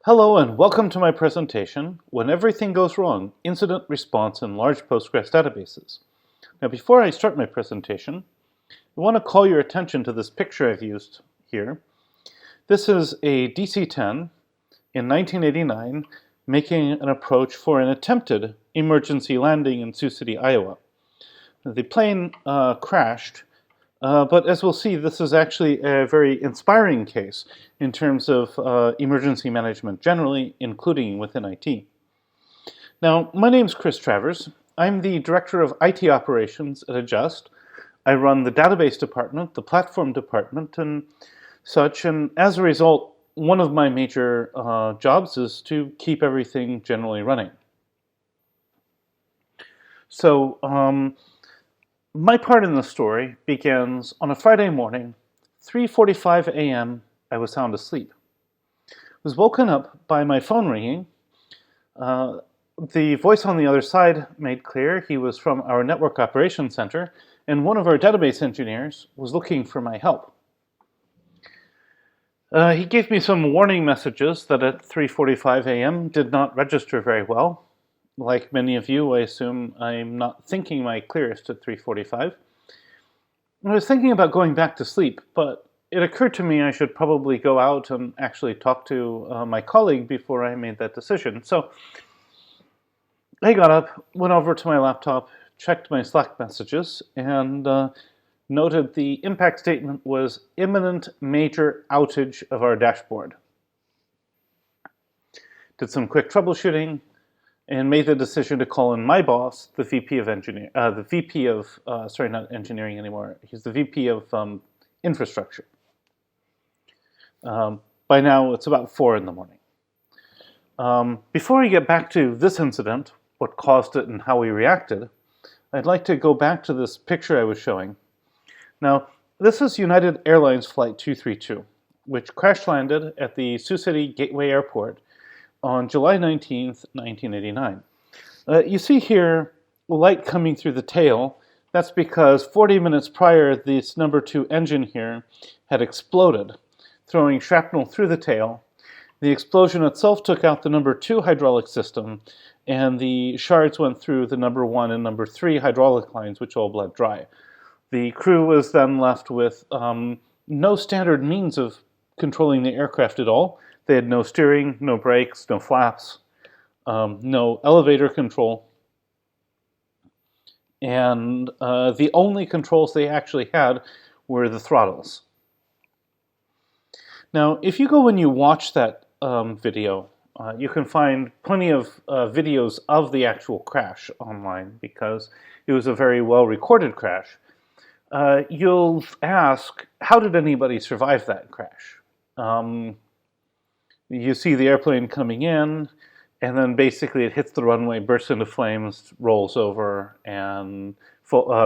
Hello and welcome to my presentation, When Everything Goes Wrong, Incident Response in Large Postgres Databases. Now before I start my presentation, I want to call your attention to this picture I've used here. This is a DC-10 in 1989 making an approach for an attempted emergency landing in Sioux City, Iowa. The plane crashed. But as we'll see, this is actually a very inspiring case in terms of emergency management generally, including within IT. Now, my name's Krris Tрэверs. I'm the Director of IT Operations at Adjust. I run the database department, the platform department, and such. And as a result, one of my major jobs is to keep everything generally running. So, my part in the story begins on a Friday morning, 3:45 a.m. I was sound asleep. I was woken up by my phone ringing. The voice on the other side made clear he was from our network operations center, and one of our database engineers was looking for my help. He gave me some warning messages that at 3:45 a.m. did not register very well. Like many of you, I assume I'm not thinking my clearest at 3:45. I was thinking about going back to sleep, but it occurred to me I should probably go out and actually talk to my colleague before I made that decision. So I got up, went over to my laptop, checked my Slack messages, and noted the impact statement was imminent major outage of our dashboard. Did some quick troubleshooting, and made the decision to call in my boss, the VP of sorry, not engineering anymore. He's the VP of infrastructure. By now, it's about 4 in the morning. Before I get back to this incident, what caused it and how we reacted, I'd like to go back to this picture I was showing. Now, this is United Airlines Flight 232, which crash landed at the Sioux City Gateway Airport on July 19th, 1989. You see here light coming through the tail. That's because 40 minutes prior, this number 2 engine here had exploded, throwing shrapnel through the tail. The explosion itself took out the number 2 hydraulic system, and the shards went through the number 1 and number 3 hydraulic lines, which all bled dry. The crew was then left with no standard means of controlling the aircraft at all. They had no steering, no brakes, no flaps, no elevator control. And the only controls they actually had were the throttles. Now, if you go and you watch that video, you can find plenty of videos of the actual crash online because it was a very well-recorded crash. You'll ask, how did anybody survive that crash? You see the airplane coming in, and then basically it hits the runway, bursts into flames, rolls over, and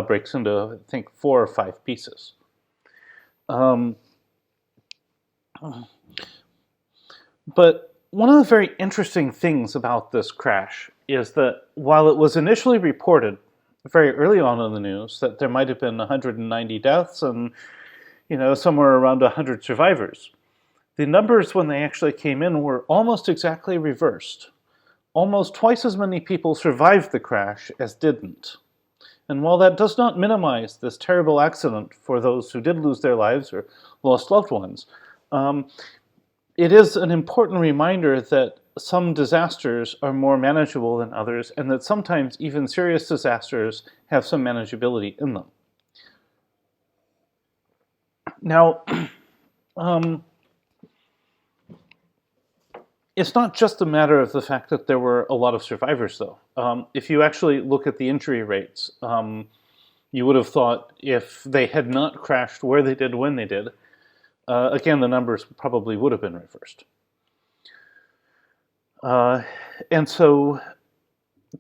breaks into, I think, 4 or 5 pieces. But one of the very interesting things about this crash is that while it was initially reported very early on in the news that there might have been 190 deaths and, somewhere around 100 survivors, the numbers when they actually came in were almost exactly reversed. Almost twice as many people survived the crash as didn't. And while that does not minimize this terrible accident for those who did lose their lives or lost loved ones, it is an important reminder that some disasters are more manageable than others, and that sometimes even serious disasters have some manageability in them. Now, it's not just a matter of the fact that there were a lot of survivors, though. If you actually look at the injury rates, you would have thought if they had not crashed where they did when they did, again, the numbers probably would have been reversed. And so,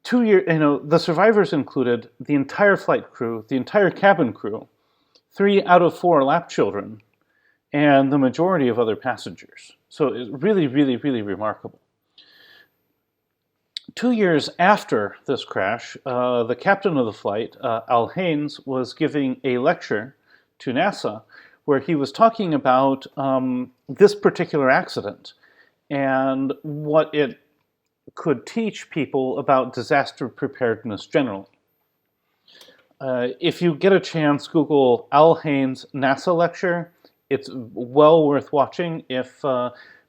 the survivors included the entire flight crew, the entire cabin crew, 3 out of 4 lap children, and the majority of other passengers. So it's really, really, really remarkable. 2 years after this crash, the captain of the flight, Al Haynes, was giving a lecture to NASA where he was talking about this particular accident and what it could teach people about disaster preparedness generally. If you get a chance, Google Al Haynes' NASA lecture. It's well worth watching if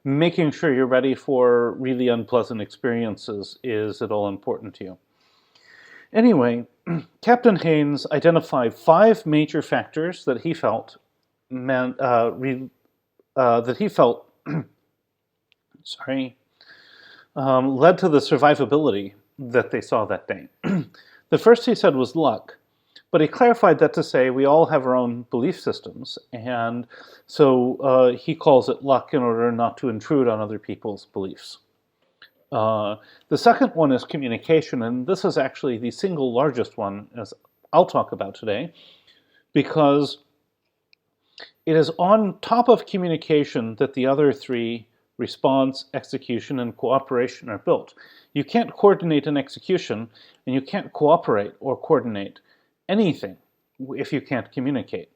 making sure you're ready for really unpleasant experiences is at all important to you. Anyway, Captain Haynes identified 5 major factors that he felt led to the survivability that they saw that day. The first he said was luck, but he clarified that to say we all have our own belief systems, and so he calls it luck in order not to intrude on other people's beliefs. The second one is communication, and this is actually the single largest one, as I'll talk about today, because it is on top of communication that the other 3, response, execution, and cooperation, are built. You can't coordinate an execution, and you can't cooperate or coordinate anything if you can't communicate.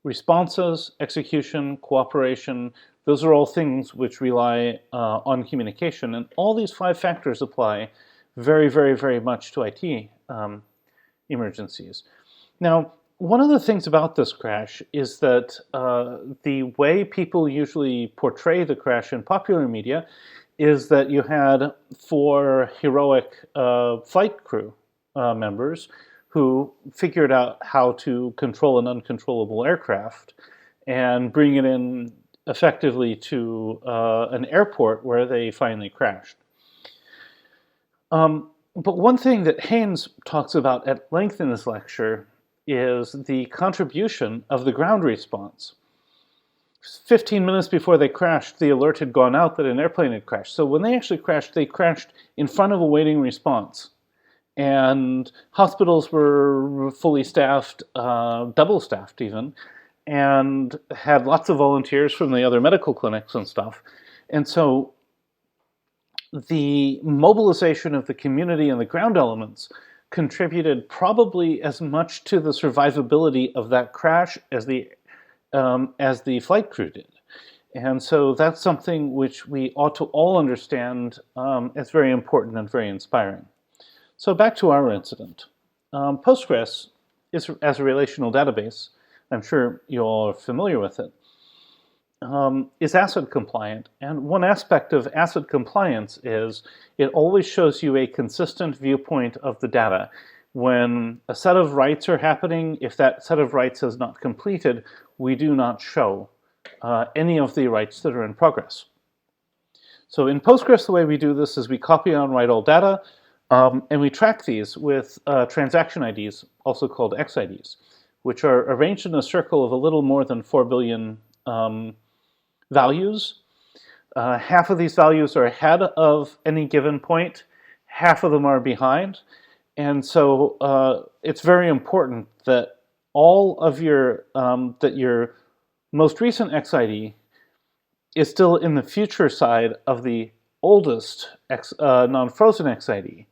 Responses, execution, cooperation, those are all things which rely on communication, and all these 5 factors apply very, very, very much to IT emergencies. Now, one of the things about this crash is that the way people usually portray the crash in popular media is that you had 4 heroic flight crew members who figured out how to control an uncontrollable aircraft and bring it in effectively to an airport where they finally crashed. But one thing that Haynes talks about at length in this lecture is the contribution of the ground response. 15 minutes before they crashed, the alert had gone out that an airplane had crashed. So when they actually crashed, they crashed in front of a waiting response. And hospitals were fully staffed, double-staffed even, and had lots of volunteers from the other medical clinics and stuff. And so the mobilization of the community and the ground elements contributed probably as much to the survivability of that crash as the flight crew did. And so that's something which we ought to all understand as very important and very inspiring. So back to our incident. Postgres is, as a relational database, I'm sure you all are familiar with it, is ACID compliant. And one aspect of ACID compliance is it always shows you a consistent viewpoint of the data. When a set of writes are happening, if that set of writes is not completed, we do not show any of the writes that are in progress. So in Postgres, the way we do this is we copy and write all data, and we track these with transaction IDs, also called XIDs, which are arranged in a circle of a little more than 4 billion values. Half of these values are ahead of any given point, half of them are behind. And so it's very important that all of your, that your most recent XID is still in the future side of the oldest non-frozen XID.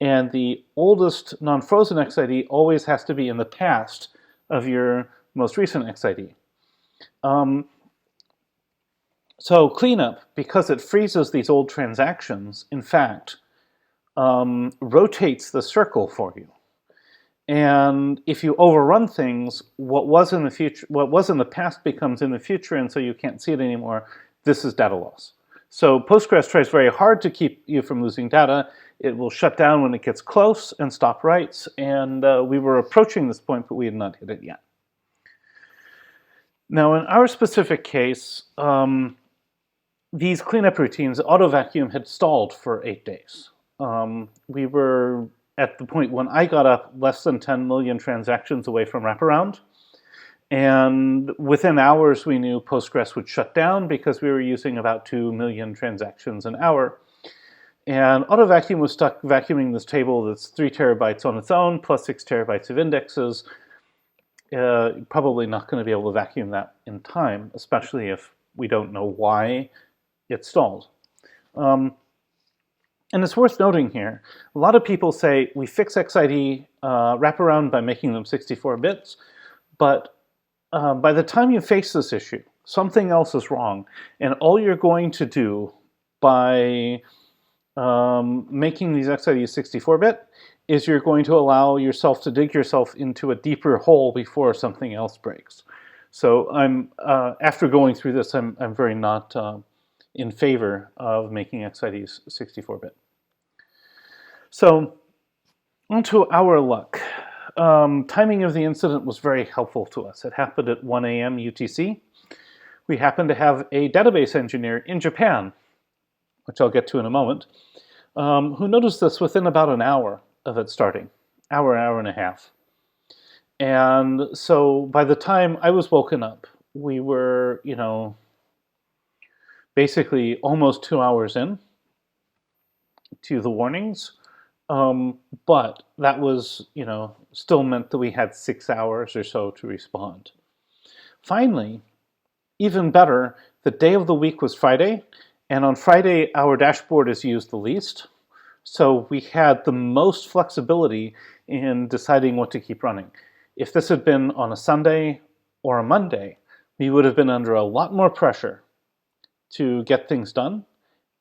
And the oldest non-frozen XID always has to be in the past of your most recent XID. So cleanup, because it freezes these old transactions, in fact, rotates the circle for you. And if you overrun things, what was in the future, what was in the past becomes in the future, and so you can't see it anymore. This is data loss. So Postgres tries very hard to keep you from losing data. It will shut down when it gets close and stop writes. And we were approaching this point, but we had not hit it yet. Now, in our specific case, these cleanup routines, auto vacuum had stalled for 8 days. We were at the point when I got up less than 10 million transactions away from wraparound. And within hours, we knew Postgres would shut down because we were using about 2 million transactions an hour. And auto vacuum was stuck vacuuming this table that's 3 terabytes on its own, plus 6 terabytes of indexes. Probably not going to be able to vacuum that in time, especially if we don't know why it stalled. And it's worth noting here, a lot of people say we fix XID wraparound by making them 64 bits, but by the time you face this issue, something else is wrong, and all you're going to do by making these XIDs 64-bit is you're going to allow yourself to dig yourself into a deeper hole before something else breaks. So after going through this, I'm very not in favor of making XIDs 64-bit. So onto our luck. Timing of the incident was very helpful to us. It happened at 1 a.m. UTC. We happened to have a database engineer in Japan, which I'll get to in a moment, who noticed this within about an hour of it starting, hour and a half. And so by the time I was woken up, we were, basically almost 2 hours in to the warnings. But that was, still meant that we had 6 hours or so to respond. Finally, even better, the day of the week was Friday, and on Friday our dashboard is used the least. So we had the most flexibility in deciding what to keep running. If this had been on a Sunday or a Monday, we would have been under a lot more pressure to get things done,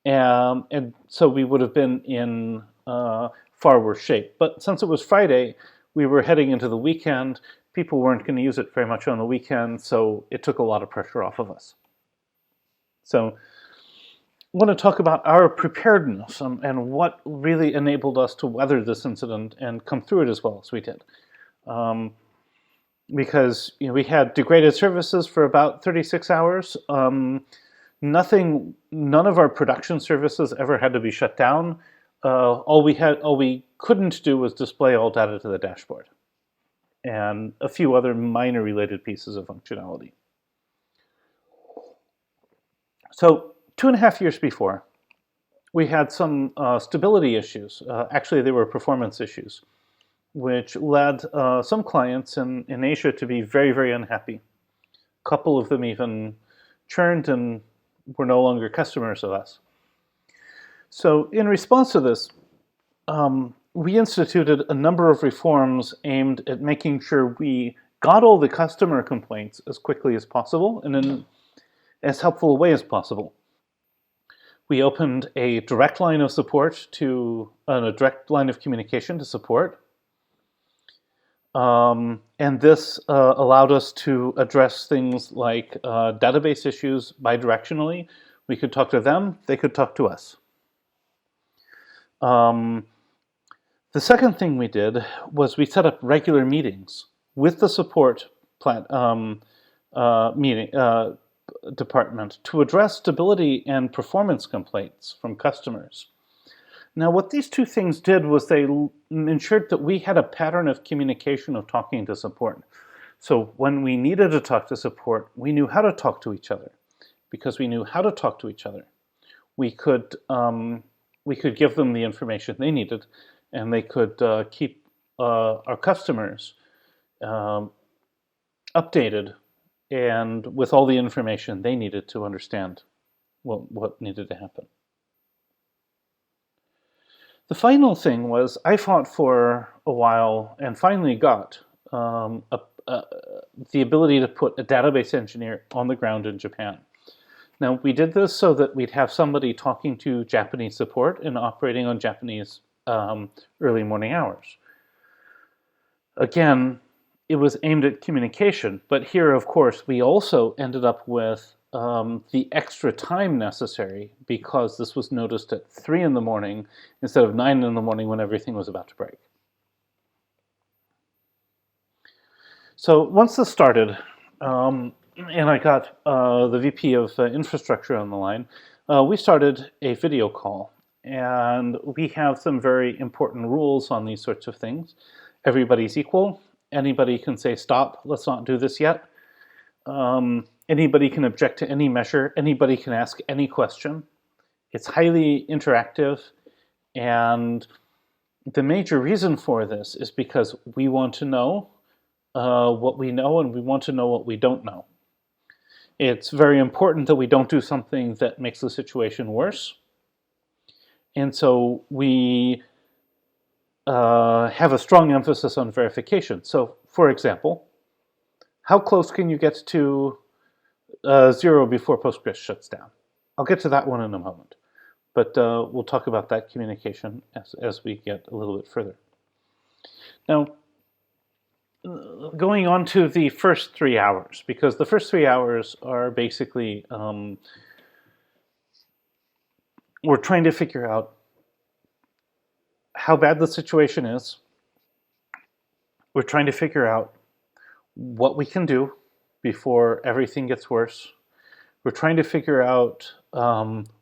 and so we would have been in far worse shape. But since it was Friday, we were heading into the weekend. People weren't going to use it very much on the weekend, so it took a lot of pressure off of us. So I want to talk about our preparedness and what really enabled us to weather this incident and come through it as well as we did. Because we had degraded services for about 36 hours. None of our production services ever had to be shut down. All we couldn't do was display all data to the dashboard, and a few other minor related pieces of functionality. So 2.5 years before, we had some stability issues. Actually, they were performance issues, which led some clients in Asia to be very, very unhappy. A couple of them even churned and were no longer customers of us. So in response to this, we instituted a number of reforms aimed at making sure we got all the customer complaints as quickly as possible and in as helpful a way as possible. We opened a direct line of support a direct line of communication to support. And this allowed us to address things like database issues bidirectionally. We could talk to them, they could talk to us. The second thing we did was we set up regular meetings with the support department to address stability and performance complaints from customers. Now, what these two things did was they ensured that we had a pattern of communication of talking to support. So when we needed to talk to support, we knew how to talk to each other. Because we knew how to talk to each other, we could give them the information they needed, and they could keep our customers updated and with all the information they needed to understand what needed to happen. The final thing was I fought for a while and finally got the ability to put a database engineer on the ground in Japan. Now, we did this so that we'd have somebody talking to Japanese support and operating on Japanese early morning hours. Again, it was aimed at communication, but here, of course, we also ended up with the extra time necessary because this was noticed at 3 in the morning instead of 9 in the morning when everything was about to break. So once this started, and I got the VP of infrastructure on the line, we started a video call. And we have some very important rules on these sorts of things. Everybody's equal. Anybody can say, stop, let's not do this yet. Anybody can object to any measure. Anybody can ask any question. It's highly interactive. And the major reason for this is because we want to know what we know, and we want to know what we don't know. It's very important that we don't do something that makes the situation worse. And so we have a strong emphasis on verification. So, for example, how close can you get to 0 before Postgres shuts down? I'll get to that one in a moment. But we'll talk about that communication as we get a little bit further. Now, going on to the first 3 hours, because the first 3 hours are basically, we're trying to figure out how bad the situation is. We're trying to figure out what we can do before everything gets worse. We're trying to figure out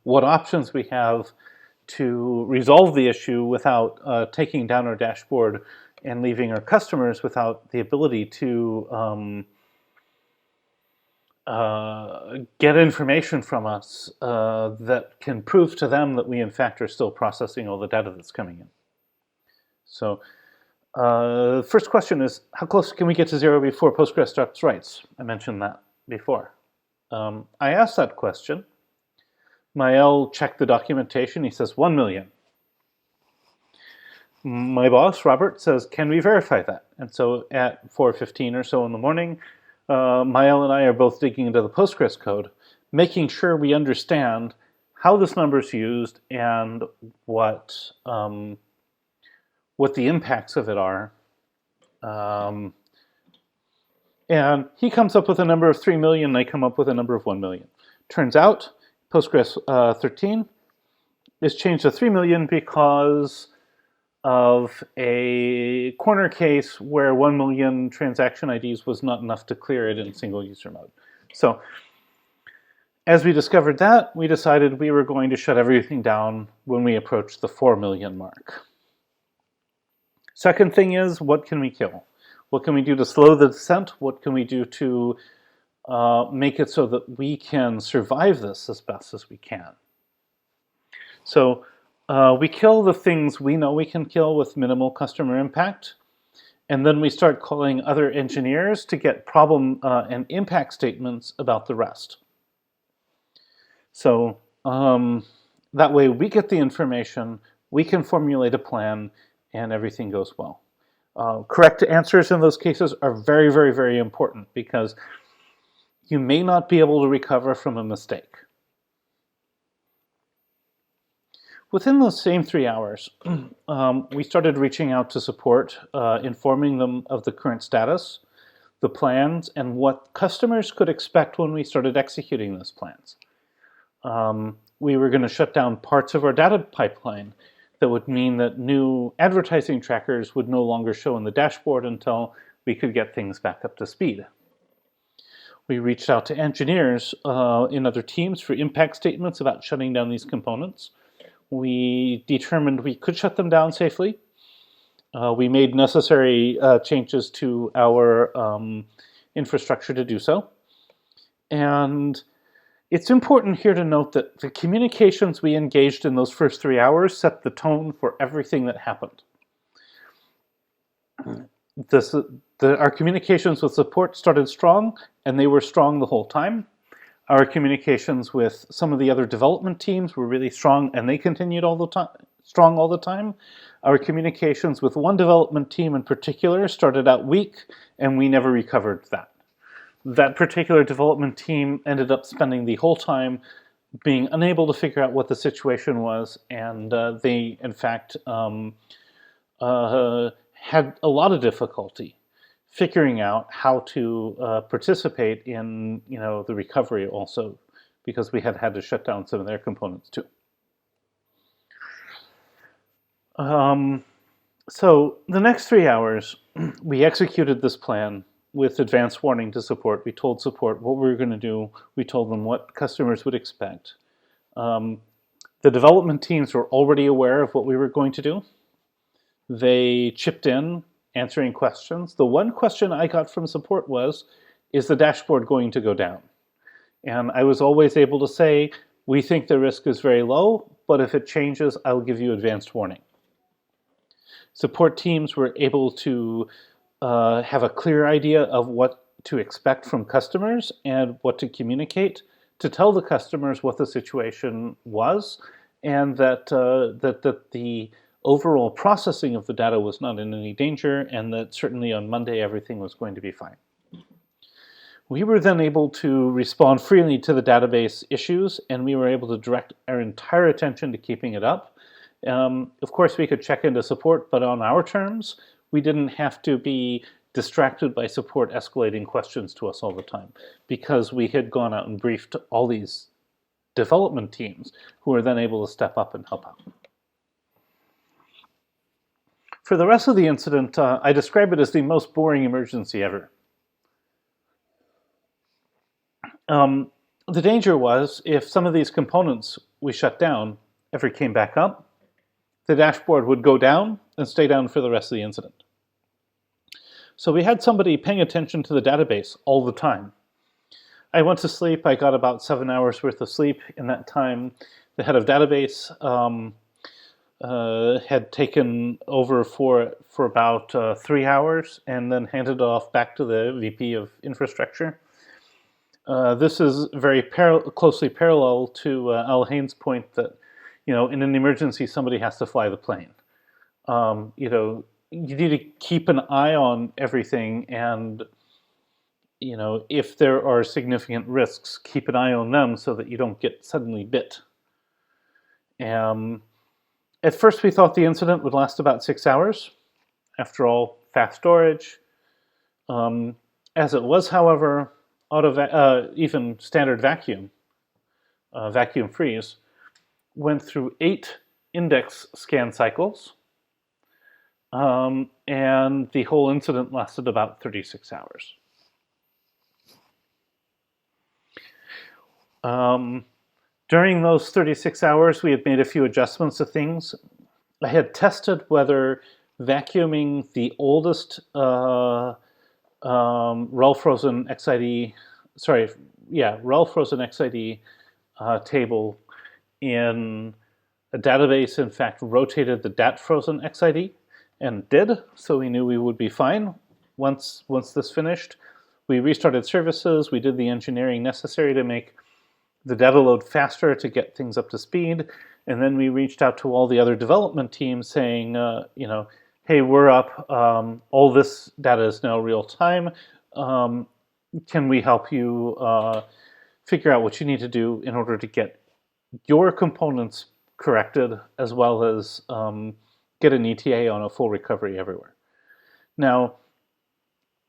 what options we have to resolve the issue without taking down our dashboard and leaving our customers without the ability to get information from us that can prove to them that we in fact are still processing all the data that's coming in. So the first question is, how close can we get to zero before Postgres stops writes? I mentioned that before. I asked that question. Mael checked the documentation. He says 1 million. My boss, Robert, says, can we verify that? And so at 4:15 or so in the morning, Mael and I are both digging into the Postgres code, making sure we understand how this number is used and what the impacts of it are. And he comes up with a number of 3 million, and I come up with a number of 1 million. Turns out, Postgres 13 is changed to 3 million because of a corner case where 1 million transaction IDs was not enough to clear it in single user mode. So as we discovered that, we decided we were going to shut everything down when we approached the 4 million mark. Second thing is, what can we kill? What can we do to slow the descent? What can we do to make it so that we can survive this as best as we can? So we kill the things we know we can kill with minimal customer impact, and then we start calling other engineers to get problem and impact statements about the rest. So that way we get the information, we can formulate a plan, and everything goes well. Correct answers in those cases are very, very, very important because you may not be able to recover from a mistake. Within those same 3 hours, we started reaching out to support, informing them of the current status, the plans, and what customers could expect when we started executing those plans. We were going to shut down parts of our data pipeline. That would mean that new advertising trackers would no longer show in the dashboard until we could get things back up to speed. We reached out to engineers in other teams for impact statements about shutting down these components. We determined we could shut them down safely. We made necessary changes to our infrastructure to do so. And it's important here to note that the communications we engaged in those first 3 hours set the tone for everything that happened. Our communications with support started strong, and they were strong the whole time. Our communications with some of the other development teams were really strong, and they continued strong all the time. Our communications with one development team in particular started out weak, and we never recovered that. That particular development team ended up spending the whole time being unable to figure out what the situation was, and they, in fact, had a lot of difficulty figuring out how to participate in, the recovery also, because we had to shut down some of their components too. So the next 3 hours, we executed this plan with advance warning to support. We told support what we were going to do. We told them what customers would expect. The development teams were already aware of what we were going to do. They chipped in, answering questions. The one question I got from support was, is the dashboard going to go down? And I was always able to say, we think the risk is very low, but if it changes, I'll give you advanced warning. Support teams were able to have a clear idea of what to expect from customers and what to communicate to tell the customers what the situation was, and that the overall processing of the data was not in any danger, and that certainly on Monday everything was going to be fine. We were then able to respond freely to the database issues, and we were able to direct our entire attention to keeping it up. Of course, we could check into support, but on our terms, we didn't have to be distracted by support escalating questions to us all the time, because we had gone out and briefed all these development teams who were then able to step up and help out. For the rest of the incident, I describe it as the most boring emergency ever. The danger was if some of these components we shut down ever came back up, the dashboard would go down and stay down for the rest of the incident. So we had somebody paying attention to the database all the time. I went to sleep. I got about 7 hours worth of sleep in that time. The head of database had taken over for about 3 hours and then handed it off back to the VP of infrastructure. This is very closely parallel to Al Haines' point that, in an emergency, somebody has to fly the plane. You need to keep an eye on everything, and if there are significant risks, keep an eye on them so that you don't get suddenly bit. At first, we thought the incident would last about 6 hours. After all, fast storage. As it was, however, even standard vacuum freeze, went through 8 index scan cycles, and the whole incident lasted about 36 hours. During those 36 hours, we had made a few adjustments to things. I had tested whether vacuuming the oldest RHEL frozen XID, RHEL frozen XID table in a database, in fact, rotated the DAT frozen XID, and it did, so we knew we would be fine once this finished. We restarted services, we did the engineering necessary to make the data load faster to get things up to speed, and then we reached out to all the other development teams saying, hey, we're up, all this data is now real time, can we help you figure out what you need to do in order to get your components corrected, as well as get an ETA on a full recovery everywhere. Now,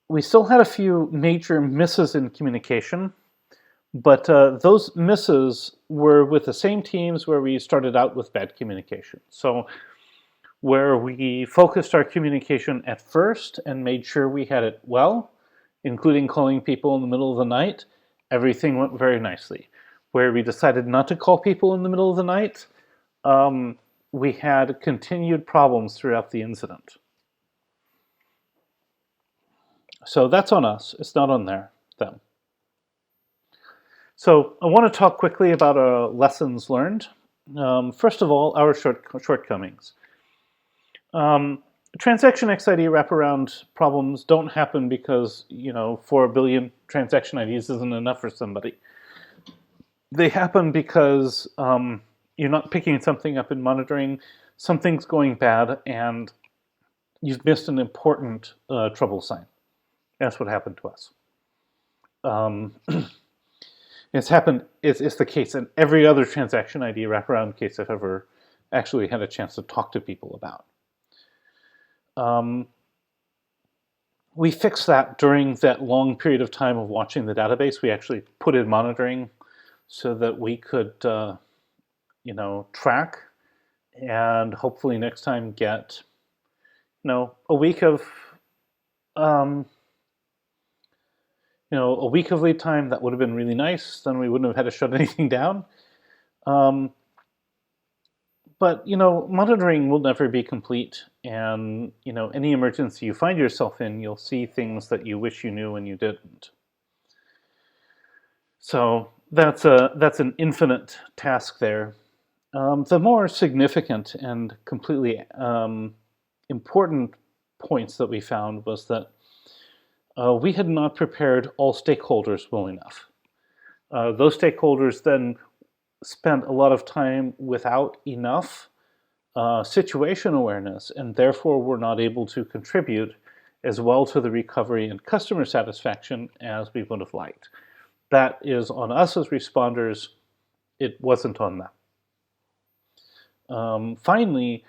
we still had a few major misses in communication, but those misses were with the same teams where we started out with bad communication. So where we focused our communication at first and made sure we had it well, including calling people in the middle of the night, everything went very nicely. Where we decided not to call people in the middle of the night, we had continued problems throughout the incident. So that's on us. It's not on them. So I want to talk quickly about lessons learned. First of all, our shortcomings. Transaction XID wraparound problems don't happen because 4 billion transaction IDs isn't enough for somebody. They happen because you're not picking something up in monitoring, something's going bad, and you've missed an important trouble sign. That's what happened to us. It's the case in every other transaction ID wraparound case I've ever actually had a chance to talk to people about. We fixed that during that long period of time of watching the database. We actually put in monitoring so that we could, track and hopefully next time get, a week of, a week of lead time. That would have been really nice. Then we wouldn't have had to shut anything down. But, monitoring will never be complete. And, any emergency you find yourself in, you'll see things that you wish you knew and you didn't. So that's an infinite task there. The more significant and completely important points that we found was that we had not prepared all stakeholders well enough. Those stakeholders then spent a lot of time without enough situation awareness, and therefore were not able to contribute as well to the recovery and customer satisfaction as we would have liked. That is on us as responders. It wasn't on them. Finally,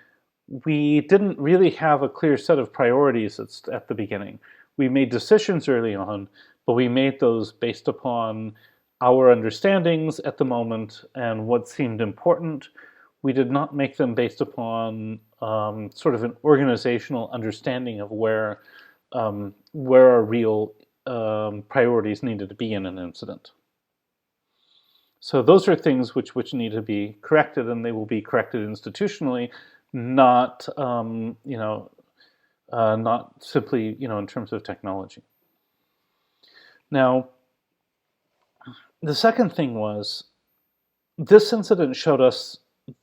we didn't really have a clear set of priorities at the beginning. We made decisions early on, but we made those based upon our understandings at the moment and what seemed important. We did not make them based upon sort of an organizational understanding of where our real priorities needed to be in an incident. So those are things which need to be corrected, and they will be corrected institutionally, not not simply in terms of technology. Now, the second thing was, this incident showed us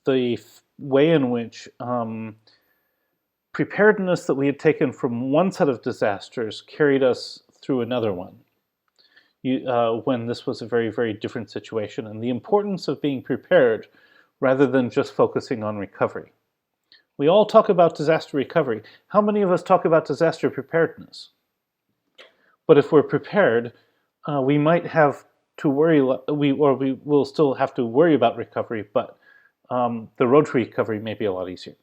the way in which preparedness that we had taken from one set of disasters carried us through another one, when this was a very, very different situation, and the importance of being prepared rather than just focusing on recovery. We all talk about disaster recovery. How many of us talk about disaster preparedness? But if we're prepared, we might have to worry, we will still have to worry about recovery, but the road to recovery may be a lot easier.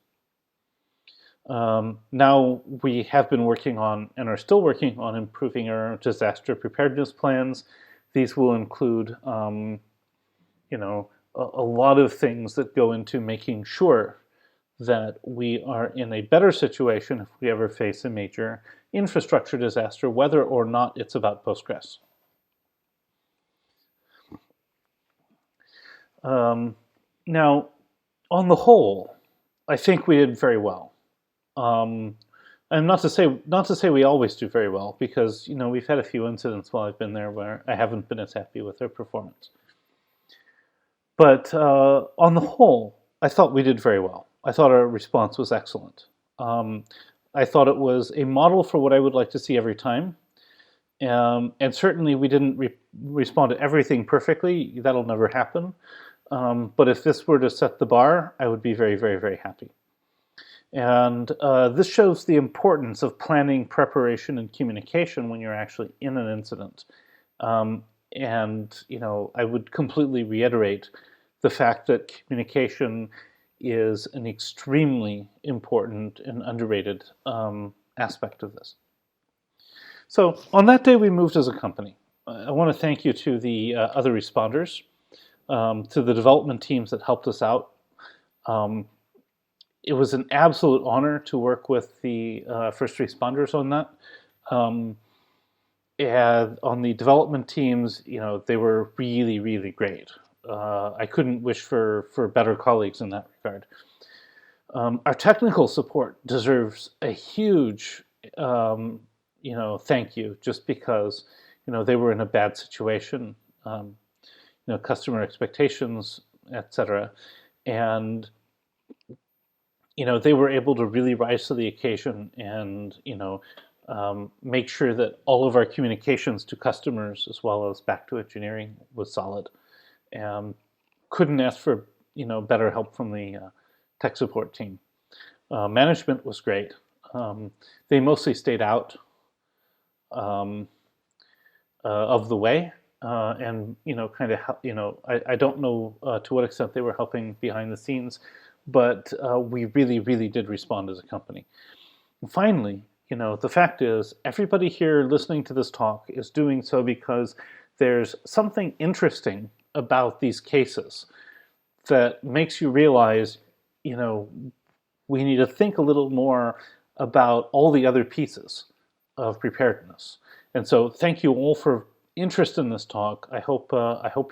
Now we have been working on and are still working on improving our disaster preparedness plans. These will include, a lot of things that go into making sure that we are in a better situation if we ever face a major infrastructure disaster, whether or not it's about Postgres. Now, on the whole, I think we did very well. And not to say we always do very well, because we've had a few incidents while I've been there where I haven't been as happy with their performance. But on the whole, I thought we did very well. I thought our response was excellent. I thought it was a model for what I would like to see every time. And certainly we didn't respond to everything perfectly. That'll never happen. But if this were to set the bar, I would be very, very, very happy. And this shows the importance of planning, preparation, and communication when you're actually in an incident. And I would completely reiterate the fact that communication is an extremely important and underrated aspect of this. So on that day, we moved as a company. I want to thank you to the other responders, to the development teams that helped us out. It was an absolute honor to work with the first responders on that. And on the development teams, they were really, really great. I couldn't wish for better colleagues in that regard. Our technical support deserves a huge, thank you, just because, they were in a bad situation, customer expectations, etc. And, they were able to really rise to the occasion and, make sure that all of our communications to customers as well as back to engineering was solid. Couldn't ask for better help from the tech support team. Management was great. They mostly stayed out of the way, and I don't know to what extent they were helping behind the scenes, but we really, really did respond as a company. And finally, the fact is, everybody here listening to this talk is doing so because there's something interesting about these cases that makes you realize, we need to think a little more about all the other pieces of preparedness. And so thank you all for interest in this talk. I hope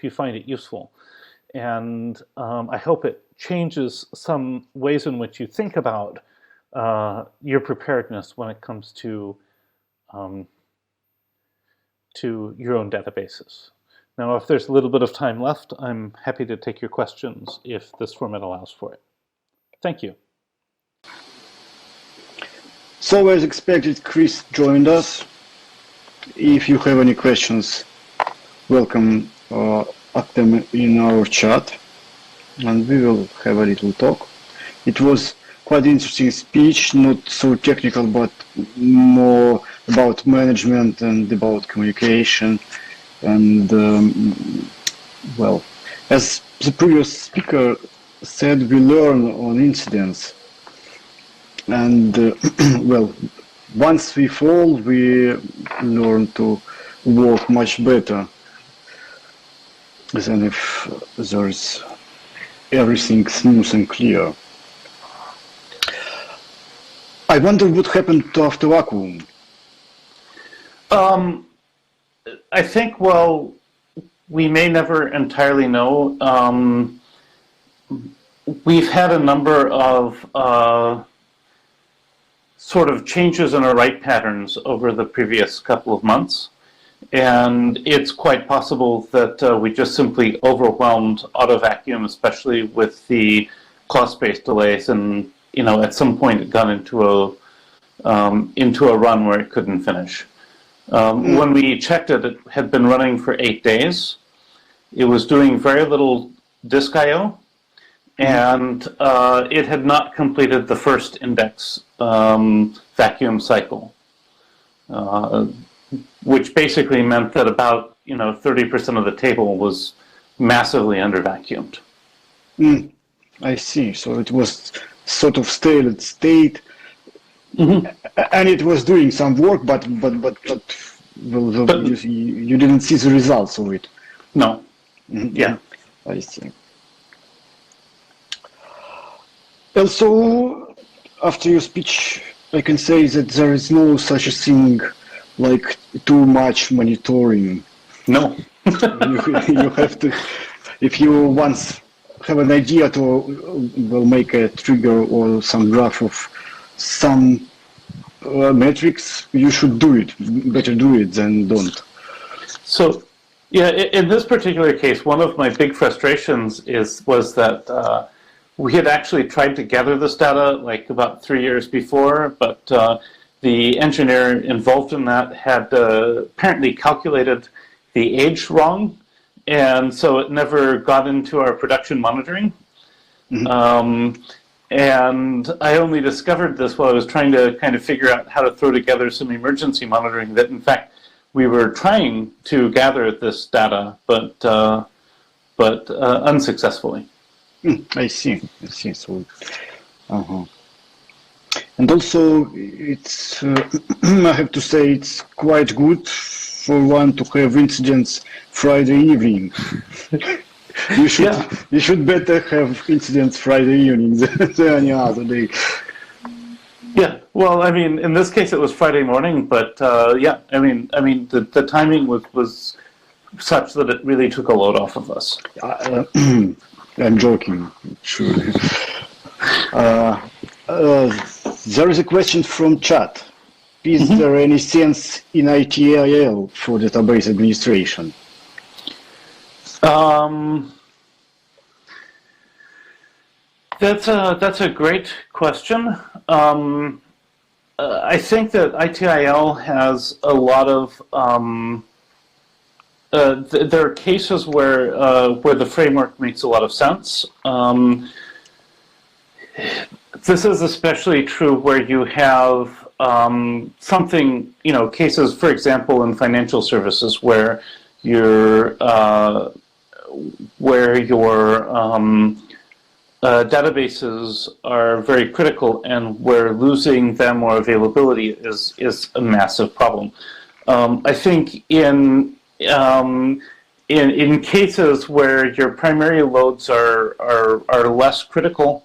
you find it useful. And I hope it changes some ways in which you think about your preparedness when it comes to your own databases. Now, if there's a little bit of time left, I'm happy to take your questions if this format allows for it. Thank you. So, as expected, Chris joined us. If you have any questions, welcome, ask them in our chat, and we will have a little talk. It was quite interesting speech, not so technical, but more about management and about communication. And well, as the previous speaker said, we learn on incidents. And well, once we fall, we learn to work much better than if there's everything smooth and clear. I wonder what happened after vacuum. I think, well, we may never entirely know. We've had a number of sort of changes in our write patterns over the previous couple of months. And it's quite possible that we just simply overwhelmed auto vacuum, especially with the cost-based delays, and at some point it got into a run where it couldn't finish. When we checked it, it had been running for 8 days. It was doing very little disk I/O, and it had not completed the first index vacuum cycle. Which basically meant that about 30% of the table was massively under vacuumed. I see. So it was sort of stale at state, and it was doing some work, but you didn't see the results of it. No. Yeah. I see. Also, after your speech, I can say that there is no such a thing like too much monitoring. No. you have to, if you once have an idea to make a trigger or some graph of some metrics, you should do it. Better do it than don't. So, yeah, in this particular case, one of my big frustrations was that we had actually tried to gather this data like about 3 years before, but the engineer involved in that had apparently calculated the age wrong, and so it never got into our production monitoring. And I only discovered this while I was trying to kind of figure out how to throw together some emergency monitoring, that in fact we were trying to gather this data, but unsuccessfully. I see. So, and also, it's I have to say it's quite good for one to have incidents Friday evening. You should better have incidents Friday evening than any other day. Yeah, well, I mean, in this case it was Friday morning, but yeah, I mean, the timing was such that it really took a load off of us. I'm joking, surely. There is a question from chat. Is there any sense in ITIL for database administration? That's a great question. I think that ITIL has a lot of there are cases where the framework makes a lot of sense. This is especially true where you have something, cases, for example, in financial services where your databases are very critical, and where losing them or availability is a massive problem. I think in cases where your primary loads are less critical,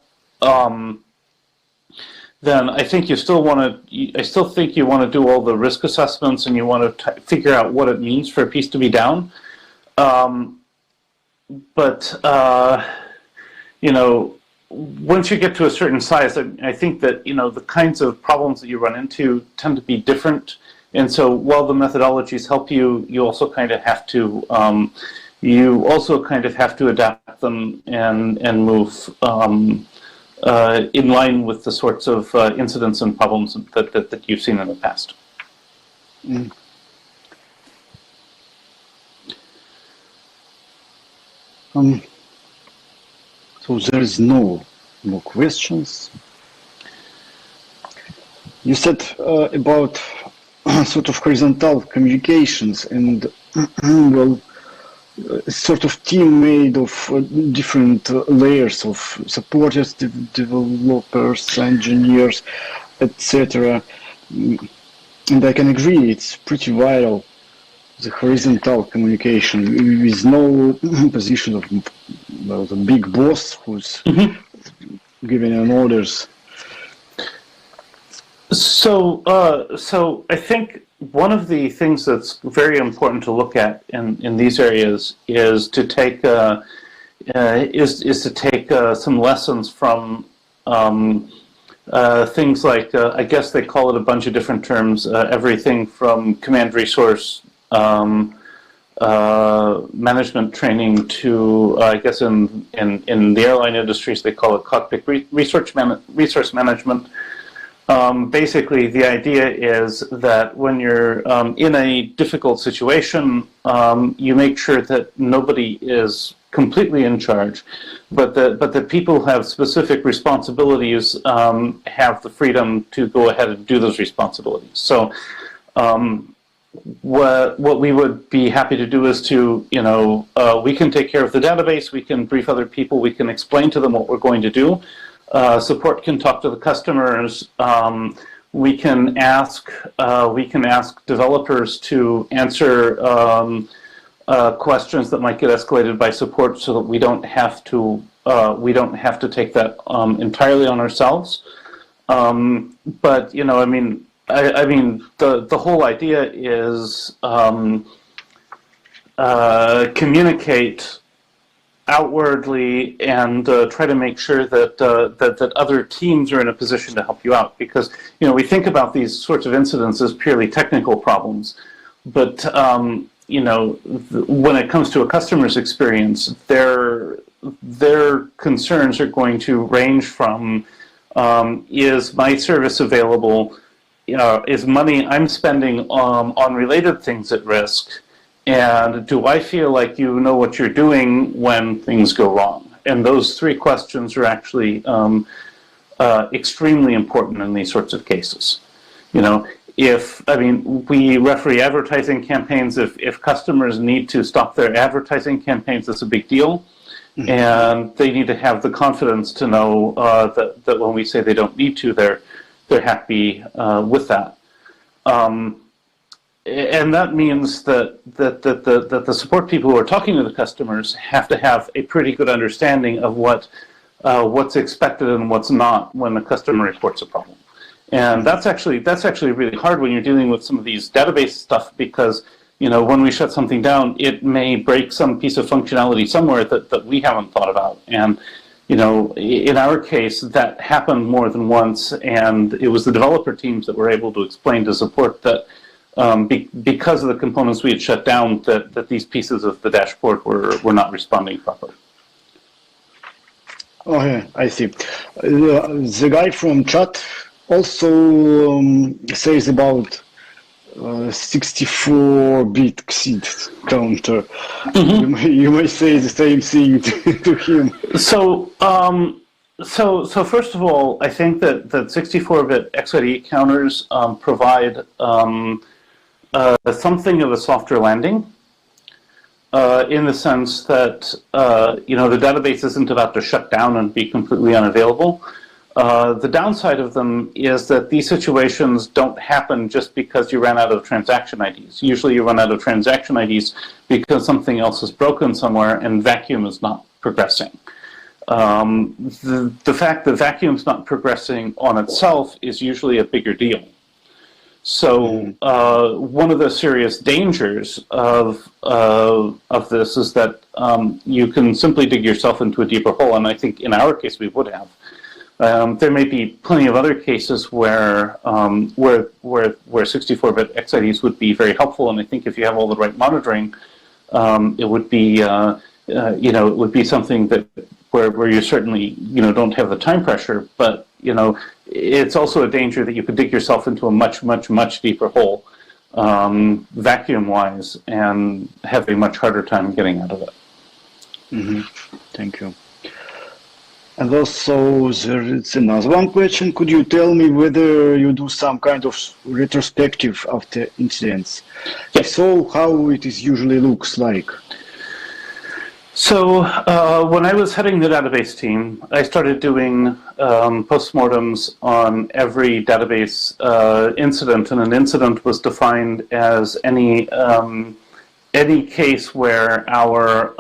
then I think you still want to. I still think you want to do all the risk assessments, and you want to figure out what it means for a piece to be down. Once you get to a certain size, I think that the kinds of problems that you run into tend to be different. And so, while the methodologies help you, you also kind of have to adapt them and move in line with the sorts of incidents and problems that you've seen in the past. So there is no more questions. You said about sort of horizontal communications and well, sort of team made of different layers of supporters, developers, engineers, etc. And I can agree, it's pretty vital, the horizontal communication with no position of, well, the big boss who's giving an orders. So I think one of the things that's very important to look at in these areas is to take some lessons from things like I guess they call it a bunch of different terms, everything from command resource management training to I guess in the airline industries they call it cockpit resource management. Basically, the idea is that when you're in a difficult situation, you make sure that nobody is completely in charge, but that people who have specific responsibilities have the freedom to go ahead and do those responsibilities. So, what we would be happy to do is to, we can take care of the database, we can brief other people, we can explain to them what we're going to do. Support can talk to the customers. We can ask developers to answer questions that might get escalated by support, so that we don't have to take that entirely on ourselves. But I mean the whole idea is communicate outwardly and try to make sure that that other teams are in a position to help you out, because we think about these sorts of incidents as purely technical problems, but when it comes to a customer's experience, their concerns are going to range from is my service available, is money I'm spending on related things at risk, and do I feel like you know what you're doing when things go wrong? And those three questions are actually extremely important in these sorts of cases. We referee advertising campaigns. If customers need to stop their advertising campaigns, that's a big deal. Mm-hmm. And they need to have the confidence to know that when we say they don't need to, they're happy with that. And that means that the support people who are talking to the customers have to have a pretty good understanding of what's expected and what's not when the customer reports a problem. And that's actually really hard when you're dealing with some of these database stuff, because when we shut something down, it may break some piece of functionality somewhere that we haven't thought about. And in our case, that happened more than once, and it was the developer teams that were able to explain to support that because of the components we had shut down, that these pieces of the dashboard were not responding properly. Okay, I see. The guy from chat also says about 64-bit exceed counter. Mm-hmm. You may say the same thing to him. So first of all, I think that 64-bit XID counters provide something of a softer landing, in the sense that the database isn't about to shut down and be completely unavailable. The downside of them is that these situations don't happen just because you ran out of transaction IDs. Usually you run out of transaction IDs because something else is broken somewhere and vacuum is not progressing. The fact that vacuum's not progressing on itself is usually a bigger deal. So one of the serious dangers of this is that you can simply dig yourself into a deeper hole, and I think in our case we would have. There may be plenty of other cases where 64-bit XIDs would be very helpful, and I think if you have all the right monitoring, it would be it would be something that where you certainly don't have the time pressure, but it's also a danger that you could dig yourself into a much deeper hole, vacuum-wise, and have a much harder time getting out of it. Mm-hmm. Thank you. And also, there's another one question. Could you tell me whether you do some kind of retrospective after incidents? If so, how it is usually looks like? So when I was heading the database team, I started doing postmortems on every database incident, and an incident was defined as any case where our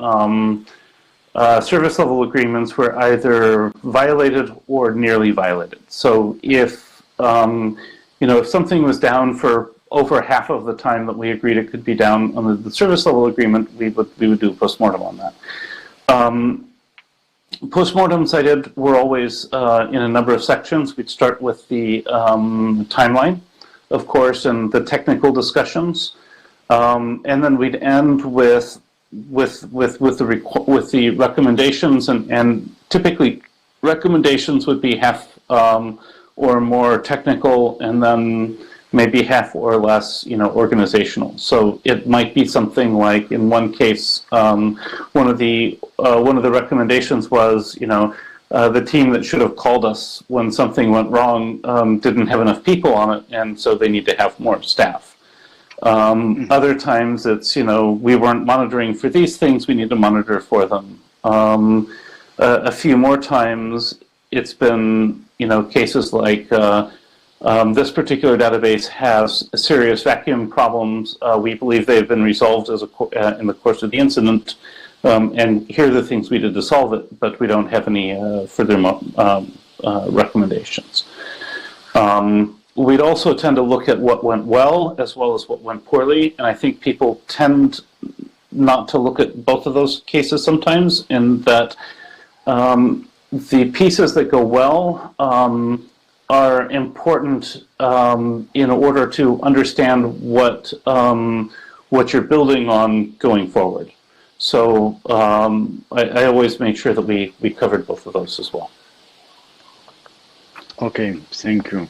service level agreements were either violated or nearly violated. So if if something was down for over half of the time that we agreed it could be down under the service level agreement, we would do postmortem on that. Postmortems I did were always in a number of sections. We'd start with the timeline, of course, and the technical discussions, and then we'd end with the recommendations, and typically recommendations would be half or more technical, and then maybe half or less, organizational. So it might be something like, in one case, one of the recommendations was, the team that should have called us when something went wrong didn't have enough people on it, and so they need to have more staff. Other times it's, we weren't monitoring for these things, we need to monitor for them. A few more times it's been, cases like this particular database has serious vacuum problems. We believe they've been resolved in the course of the incident, and here are the things we did to solve it, but we don't have any further recommendations. We'd also tend to look at what went well as what went poorly, and I think people tend not to look at both of those cases sometimes, in that the pieces that go well are important in order to understand what you're building on going forward. So I always make sure that we covered both of those as well. Okay, thank you.